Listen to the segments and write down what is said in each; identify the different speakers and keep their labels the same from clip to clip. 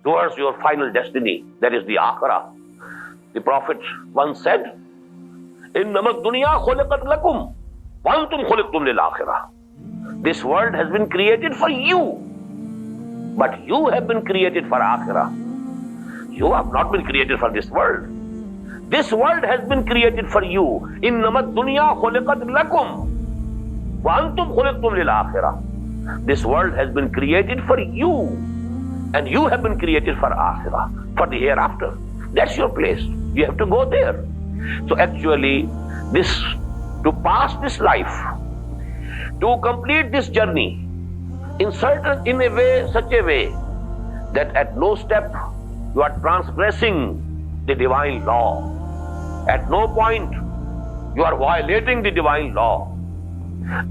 Speaker 1: towards your final destiny, that is the akhirah. The Prophet once said, "Innama ad-dunya khuliqat lakum wa antum khuliqtum lil akhirah." This world has been created for you, but you have been created for akhirah. You have not been created for this world. This world has been created for you. Innama ad-dunya khuliqat lakum wa antum khuliqtum lil akhirah. This world has been created for you, and you have been created for akhirah, for the hereafter. That's your place. You have to go there. So actually, to pass this life, to complete this journey in such a way that at no step you are transgressing the divine law. At no point you are violating the divine law.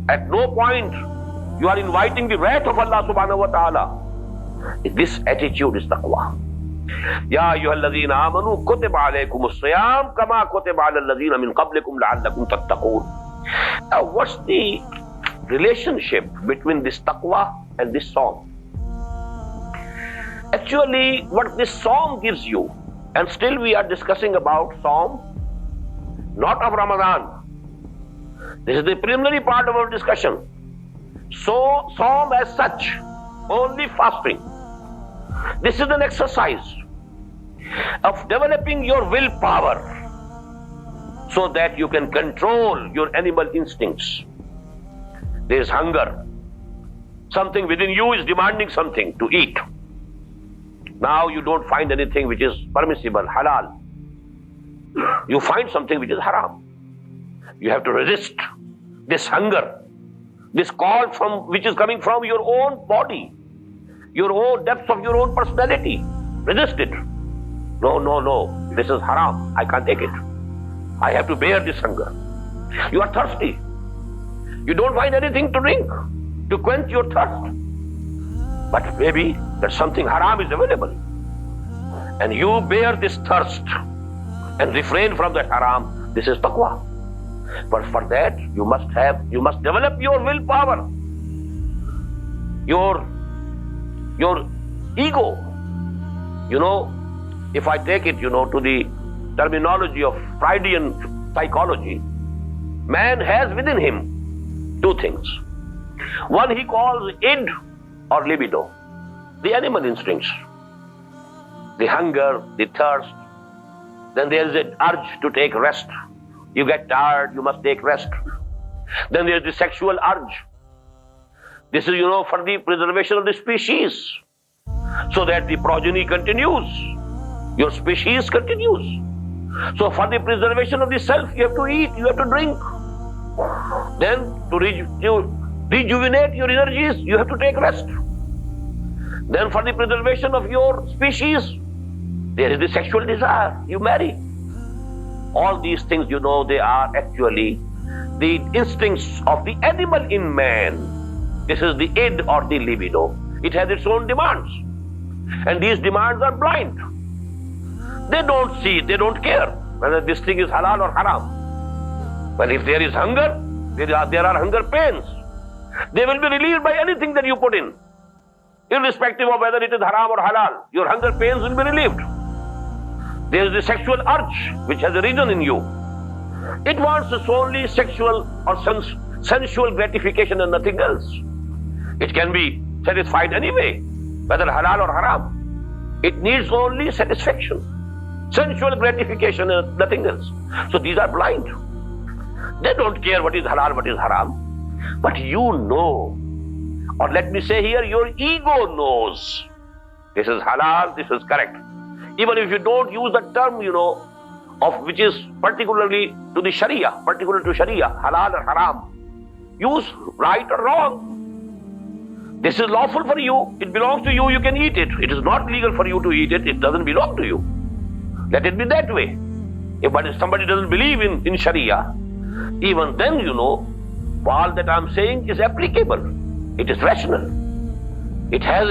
Speaker 1: At no point you are inviting the wrath of Allah subhanahu wa ta'ala. This attitude is taqwa. Ya ayyuhalladhina amanu kutiba alaykumus siyam kama kutiba alal ladhina min qablikum la'allakum tattaqun. Now what's the relationship between this taqwa and this song? Actually, what this song gives you, and still we are discussing about song, not of Ramadan. This is the preliminary part of our discussion. So, sawm as such, only fasting. This is an exercise of developing your willpower so that you can control your animal instincts. There is hunger. Something within you is demanding something to eat. Now you don't find anything which is permissible, halal. You find something which is haram. You have to resist this hunger, this call which is coming from your own body, your own depths of your own personality. Resist it. No. This is haram. I can't take it. I have to bear this hunger. You are thirsty. You don't find anything to drink to quench your thirst. But maybe that something haram is available. And you bear this thirst and refrain from that haram. This is taqwa. But for that, you must develop your willpower, your ego. If I take it, to the terminology of Freudian psychology, man has within him two things. One he calls id or libido, the animal instincts, the hunger, the thirst. Then there is an urge to take rest. You get tired, you must take rest. Then there is the sexual urge. This is, for the preservation of the species, so that the progeny continues. Your species continues. So for the preservation of the self, you have to eat, you have to drink. Then to rejuvenate your energies, you have to take rest. Then for the preservation of your species, there is the sexual desire, you marry. All these things, they are actually the instincts of the animal in man. This is the id or the libido. It has its own demands. And these demands are blind. They don't see, they don't care whether this thing is halal or haram. But if there is hunger, there are hunger pains. They will be relieved by anything that you put in. Irrespective of whether it is haram or halal, your hunger pains will be relieved. There is the sexual urge which has arisen in you. It wants only sexual or sensual gratification and nothing else. It can be satisfied anyway, whether halal or haram. It needs only satisfaction, sensual gratification and nothing else. So these are blind. They don't care what is halal, what is haram. But you know, or let me say here, your ego knows. This is halal, this is correct. Even if you don't use the term, of which is particularly to the Sharia, particular to Sharia, halal or haram. Use right or wrong. This is lawful for you, it belongs to you, you can eat it. It is not legal for you to eat it, it doesn't belong to you. Let it be that way. But if somebody doesn't believe in Sharia, even then, all that I'm saying is applicable. It is rational. It has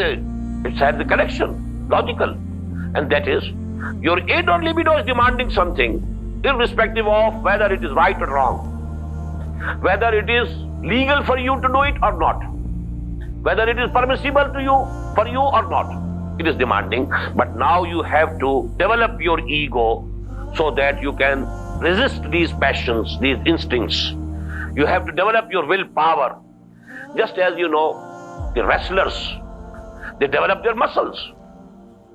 Speaker 1: the connection, logical. And that is, your id or libido is demanding something, irrespective of whether it is right or wrong, whether it is legal for you to do it or not, whether it is permissible for you or not. it is demanding, but now you have to develop your ego so that you can resist these passions, these instincts. You have to develop your willpower. Just as you know, the wrestlers, they develop their muscles.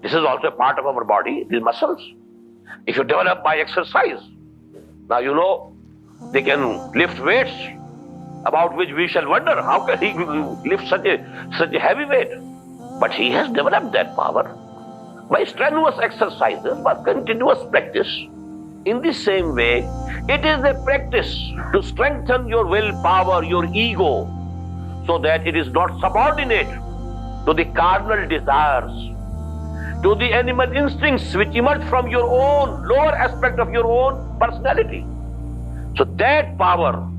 Speaker 1: This is also a part of our body, these muscles. If you develop by exercise, now you know they can lift weights about which we shall wonder, how can he lift such a heavy weight? But he has developed that power by strenuous exercises, by continuous practice. In the same way, it is a practice to strengthen your willpower, your ego, so that it is not subordinate to the carnal desires, to the animal instincts which emerge from your own lower aspect of your own personality. So that power,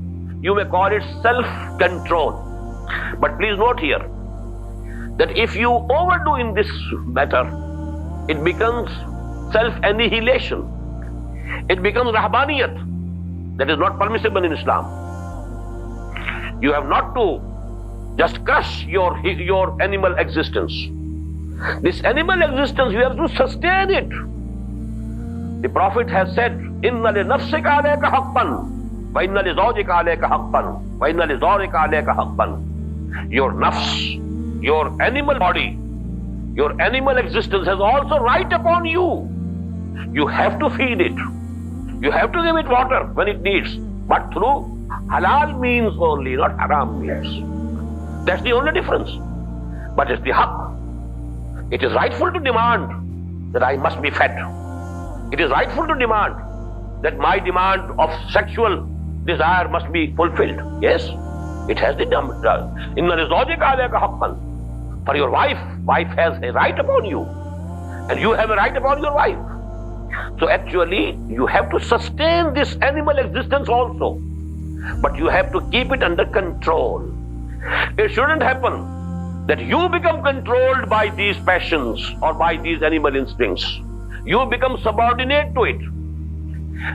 Speaker 1: you may call it self-control. But please note here that if you overdo in this matter, it becomes self-annihilation. It becomes rahbaniyat. That is not permissible in Islam. You have not to just crush your animal existence. This animal existence, you have to sustain it. The Prophet has said, "Inna li nafsika alayka haqqan, wa inna li zawjika alayka haqqan, wa inna li zawrika alayka haqqan." Your nafs, your animal body, your animal existence has also right upon you. You have to feed it. You have to give it water when it needs, but through halal means only, not haram means. That's the only difference. But it's the haqq. It is rightful to demand that I must be fed. It is rightful to demand that my demand of sexual desire must be fulfilled. Yes, it has the inna li zawjika alayka haqqan. For your wife has a right upon you, and you have a right upon your wife. So actually, you have to sustain this animal existence also, but you have to keep it under control. It shouldn't happen that you become controlled by these passions or by these animal instincts. You become subordinate to it.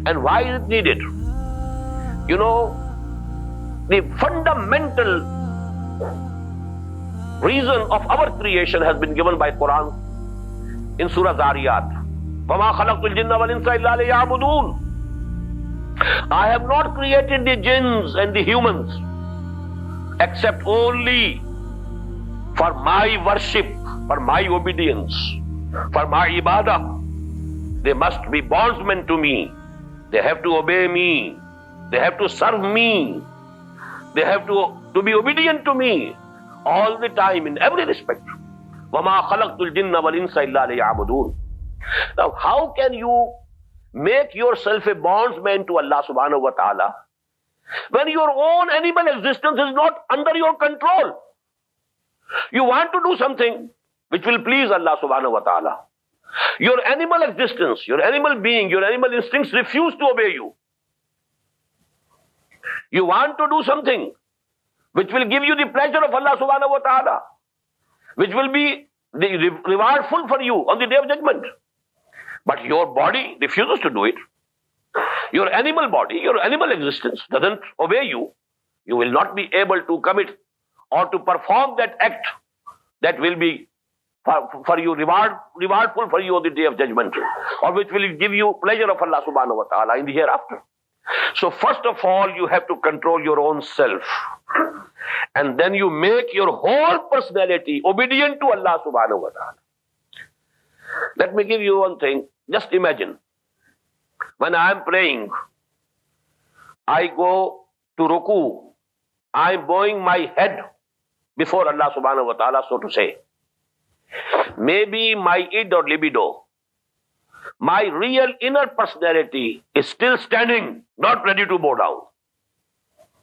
Speaker 1: And why is it needed? You know, the fundamental reason of our creation has been given by Quran in Surah Zariyat. وَمَا خَلَقْتُ الْجِنَّ وَالْإِنسَ إِلَّا لِيَعْبُدُونَ. I have not created the jinns and the humans except only for my worship, for my obedience, for my ibadah. They must be bondsmen to me. They have to obey me. They have to serve me. They have to be obedient to me all the time in every respect. وَمَا خَلَقْتُ الْجِنَّ وَالْإِنسَ إِلَّا لِيَعْبُدُونَ. Now, how can you make yourself a bondsman to Allah subhanahu wa ta'ala when your own animal existence is not under your control? You want to do something which will please Allah subhanahu wa ta'ala. Your animal existence, your animal being, your animal instincts refuse to obey you. You want to do something which will give you the pleasure of Allah subhanahu wa ta'ala, which will be the rewardful for you on the day of judgment. But your body refuses to do it. Your animal body, your animal existence doesn't obey you. You will not be able to commit or to perform that act that will be for you rewardful for you on the day of judgment, or which will give you pleasure of Allah subhanahu wa ta'ala in the hereafter. So first of all, you have to control your own self. And then you make your whole personality obedient to Allah subhanahu wa ta'ala. Let me give you one thing. Just imagine, when I am praying, I go to ruku, I am bowing my head before Allah subhanahu wa ta'ala, so to say. Maybe my id or libido, my real inner personality is still standing, not ready to bow down.